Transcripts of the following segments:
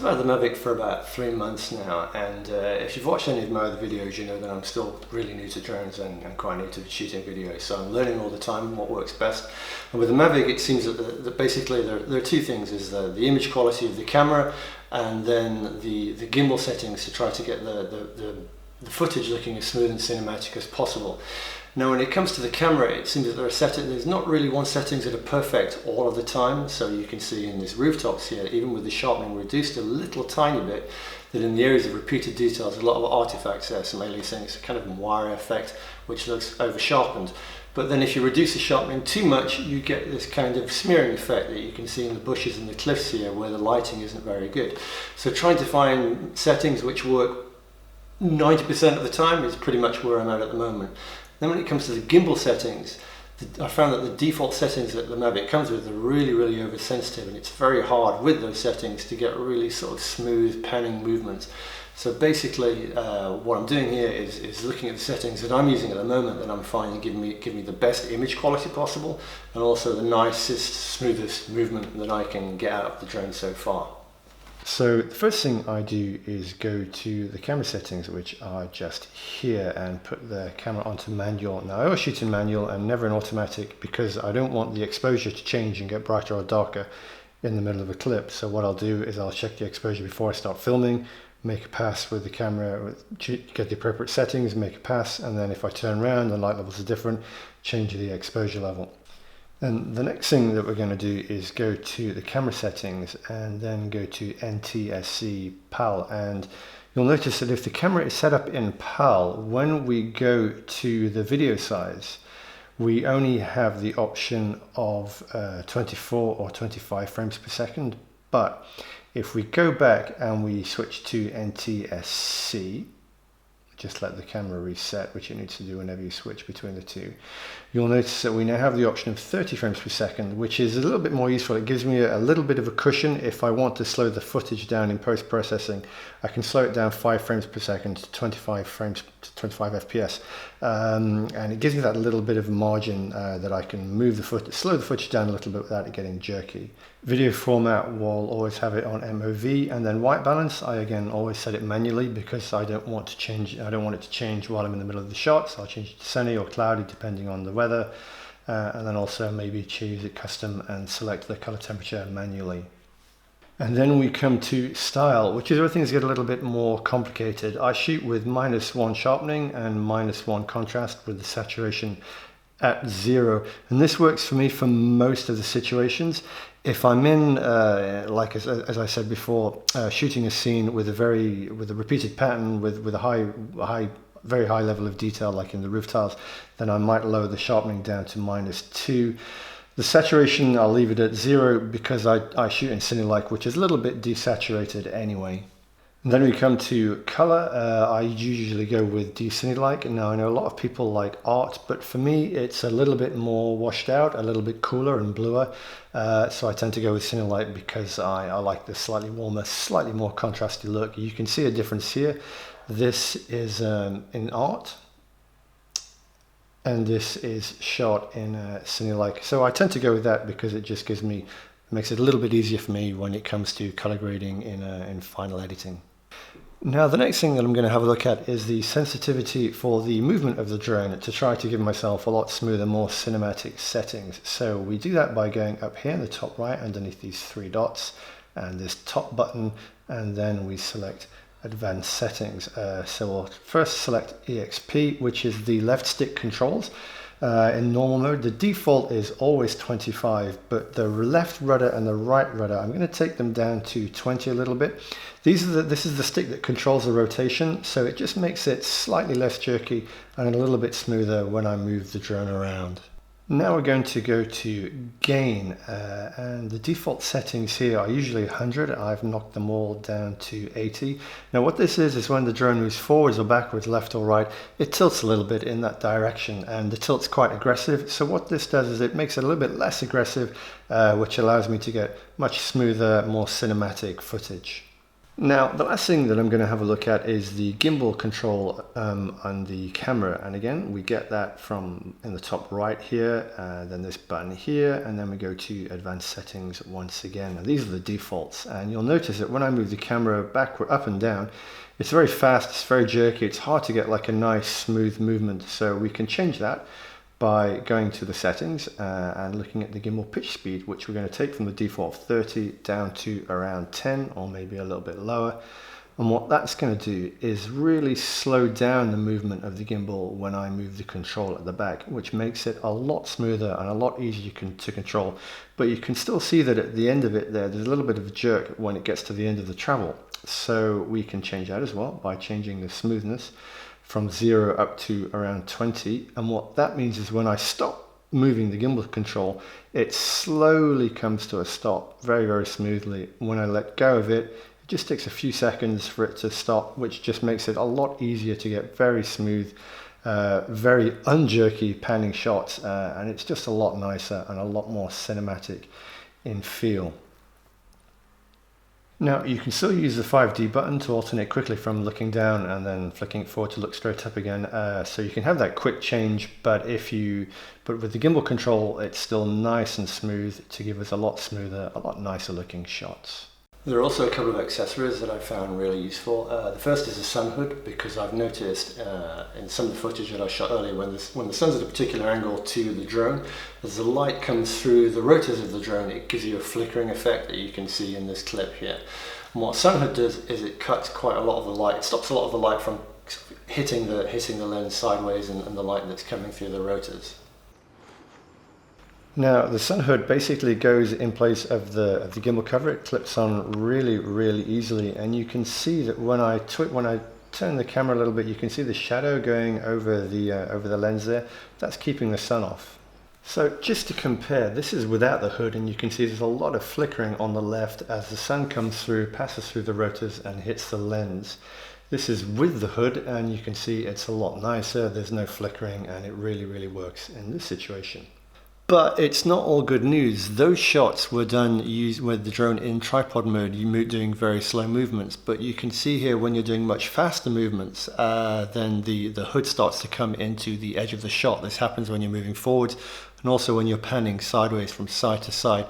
I've had the Mavic for about 3 months now, and if you've watched any of my other videos, you know that I'm still really new to drones and quite new to shooting videos, so I'm learning all the time what works best. And with the Mavic, it seems that basically there are two things: is the image quality of the camera, and then the gimbal settings to try to get the footage looking as smooth and cinematic as possible. Now when it comes to the camera, it seems that there's not really one settings that are perfect all of the time. So you can see in these rooftops here, even with the sharpening reduced a little tiny bit, that in the areas of repeated details, a lot of artifacts there, some aliasing, it's a kind of wire effect which looks over sharpened. But then if you reduce the sharpening too much, you get this kind of smearing effect that you can see in the bushes and the cliffs here where the lighting isn't very good. So trying to find settings which work 90% of the time is pretty much where I'm at the moment. Then when it comes to the gimbal settings, I found that the default settings that the Mavic comes with are really, really oversensitive, and it's very hard with those settings to get really sort of smooth panning movements. So basically what I'm doing here is looking at the settings that I'm using at the moment that I'm finding give me the best image quality possible, and also the nicest, smoothest movement that I can get out of the drone so far. So the first thing I do is go to the camera settings, which are just here, and put the camera onto manual. Now I always shoot in manual and never in automatic because I don't want the exposure to change and get brighter or darker in the middle of a clip. So what I'll do is I'll check the exposure before I start filming, make a pass with the camera, get the appropriate settings, make a pass, and then if I turn around and light levels are different, change the exposure level. And the next thing that we're going to do is go to the camera settings and then go to NTSC PAL, and you'll notice that if the camera is set up in PAL, when we go to the video size, we only have the option of 24 or 25 frames per second. But if we go back and we switch to NTSC, just let the camera reset, which it needs to do whenever you switch between the two, you'll notice that we now have the option of 30 frames per second, which is a little bit more useful. It gives me a little bit of a cushion. If I want to slow the footage down in post-processing, I can slow it down 5 frames per second to 25 frames to 25 FPS, and it gives me that little bit of margin that I can slow the footage down a little bit without it getting jerky. Video format will always have it on MOV, and then white balance, I again always set it manually because I don't want it to change while I'm in the middle of the shot, so I'll change it to sunny or cloudy depending on the weather, and then also maybe choose it custom and select the color temperature manually. And then we come to style, which is where things get a little bit more complicated. I shoot with -1 sharpening and -1 contrast with the saturation at 0, and this works for me for most of the situations. If I'm in, like as I said before, shooting a scene with a repeated pattern with a very high level of detail, like in the roof tiles, then I might lower the sharpening down to -2. The saturation, I'll leave it at 0 because I shoot in Cinelike, which is a little bit desaturated anyway. And then we come to color. I usually go with Cinelike. Now I know a lot of people like art, but for me it's a little bit more washed out, a little bit cooler and bluer. So I tend to go with Cinelike because I like the slightly warmer, slightly more contrasty look. You can see a difference here. This is in art, and this is shot in Cinelike. So I tend to go with that because it just makes it a little bit easier for me when it comes to color grading in final editing. Now the next thing that I'm going to have a look at is the sensitivity for the movement of the drone to try to give myself a lot smoother, more cinematic settings. So we do that by going up here in the top right underneath these 3 dots and this top button, and then we select advanced settings. So we'll first select EXP, which is the left stick controls. In normal mode, the default is always 25, but the left rudder and the right rudder, I'm going to take them down to 20 a little bit. This is the stick that controls the rotation, so it just makes it slightly less jerky and a little bit smoother when I move the drone around. Now we're going to go to gain, and the default settings here are usually 100. I've knocked them all down to 80. Now what this is when the drone moves forwards or backwards, left or right, it tilts a little bit in that direction, and the tilt's quite aggressive. So what this does is it makes it a little bit less aggressive, which allows me to get much smoother, more cinematic footage. Now, the last thing that I'm going to have a look at is the gimbal control on the camera. And again, we get that from in the top right here, then this button here, and then we go to advanced settings once again. And these are the defaults. And you'll notice that when I move the camera backward, up and down, it's very fast, it's very jerky, it's hard to get like a nice smooth movement. So we can change that by going to the settings and looking at the gimbal pitch speed, which we're going to take from the default 30 down to around 10 or maybe a little bit lower. And what that's going to do is really slow down the movement of the gimbal when I move the control at the back, which makes it a lot smoother and a lot easier to control. But you can still see that at the end of it there's a little bit of a jerk when it gets to the end of the travel. So we can change that as well by changing the smoothness from 0 up to around 20. And what that means is when I stop moving the gimbal control, it slowly comes to a stop very, very smoothly. When I let go of it, it just takes a few seconds for it to stop, which just makes it a lot easier to get very smooth, very unjerky panning shots, and it's just a lot nicer and a lot more cinematic in feel. Now you can still use the 5D button to alternate quickly from looking down and then flicking it forward to look straight up again. So you can have that quick change, but with the gimbal control, it's still nice and smooth to give us a lot smoother, a lot nicer looking shots. There are also a couple of accessories that I found really useful. The first is a sun hood, because I've noticed in some of the footage that I shot earlier, when the sun's at a particular angle to the drone, as the light comes through the rotors of the drone, it gives you a flickering effect that you can see in this clip here. And what sun hood does is it cuts quite a lot of the light. It stops a lot of the light from hitting the lens sideways and the light that's coming through the rotors. Now the sun hood basically goes in place of the gimbal cover. It clips on really, really easily, and you can see that when I turn the camera a little bit, you can see the shadow going over the lens there. That's keeping the sun off. So just to compare, this is without the hood, and you can see there's a lot of flickering on the left as the sun comes through, passes through the rotors and hits the lens. This is with the hood, and you can see it's a lot nicer. There's no flickering, and it really, really works in this situation. But it's not all good news. Those shots were done with the drone in tripod mode, doing very slow movements. But you can see here when you're doing much faster movements, then the hood starts to come into the edge of the shot. This happens when you're moving forwards and also when you're panning sideways from side to side.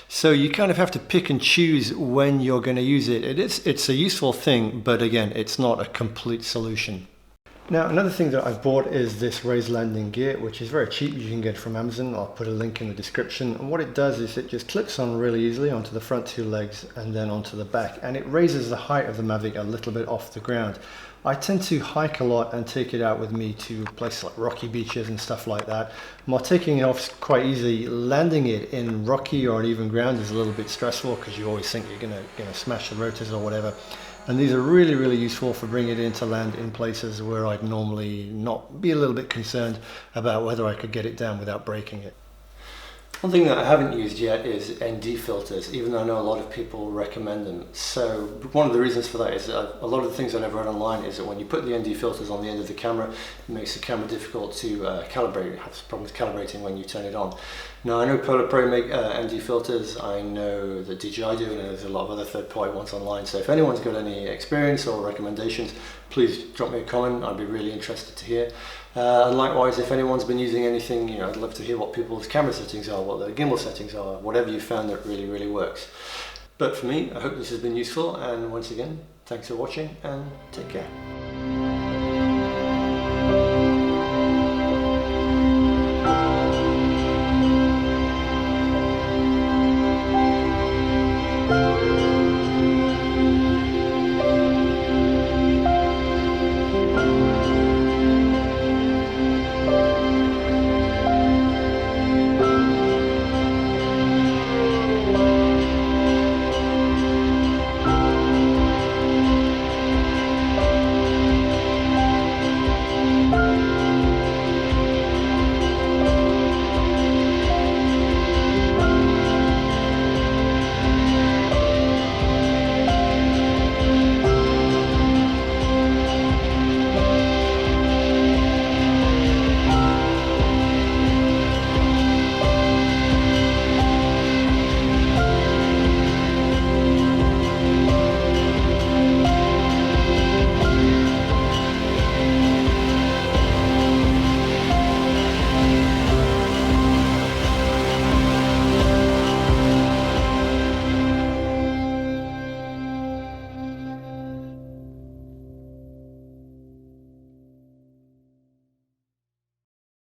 So you kind of have to pick and choose when you're going to use it. It's a useful thing, but again, it's not a complete solution. Now another thing that I've bought is this raised landing gear, which is very cheap. You can get it from Amazon. I'll put a link in the description. And what it does is it just clips on really easily onto the front two legs and then onto the back, and it raises the height of the Mavic a little bit off the ground. I tend to hike a lot and take it out with me to places like rocky beaches and stuff like that. While taking it off quite easy, landing it in rocky or uneven ground is a little bit stressful because you always think you're gonna smash the rotors or whatever. And these are really, really useful for bringing it in to land in places where I'd normally not be a little bit concerned about whether I could get it down without breaking it. One thing that I haven't used yet is ND filters, even though I know a lot of people recommend them. So one of the reasons for that is that a lot of the things I've read online is that when you put the ND filters on the end of the camera, it makes the camera difficult to calibrate. You have problems calibrating when you turn it on. Now I know Polar Pro make ND filters, I know that DJI do, and there's a lot of other third-party ones online. So if anyone's got any experience or recommendations, please drop me a comment. I'd be really interested to hear. And likewise, if anyone's been using anything, I'd love to hear what people's camera settings are, what their gimbal settings are, whatever you found that really, really works. But for me, I hope this has been useful, and once again, thanks for watching and take care.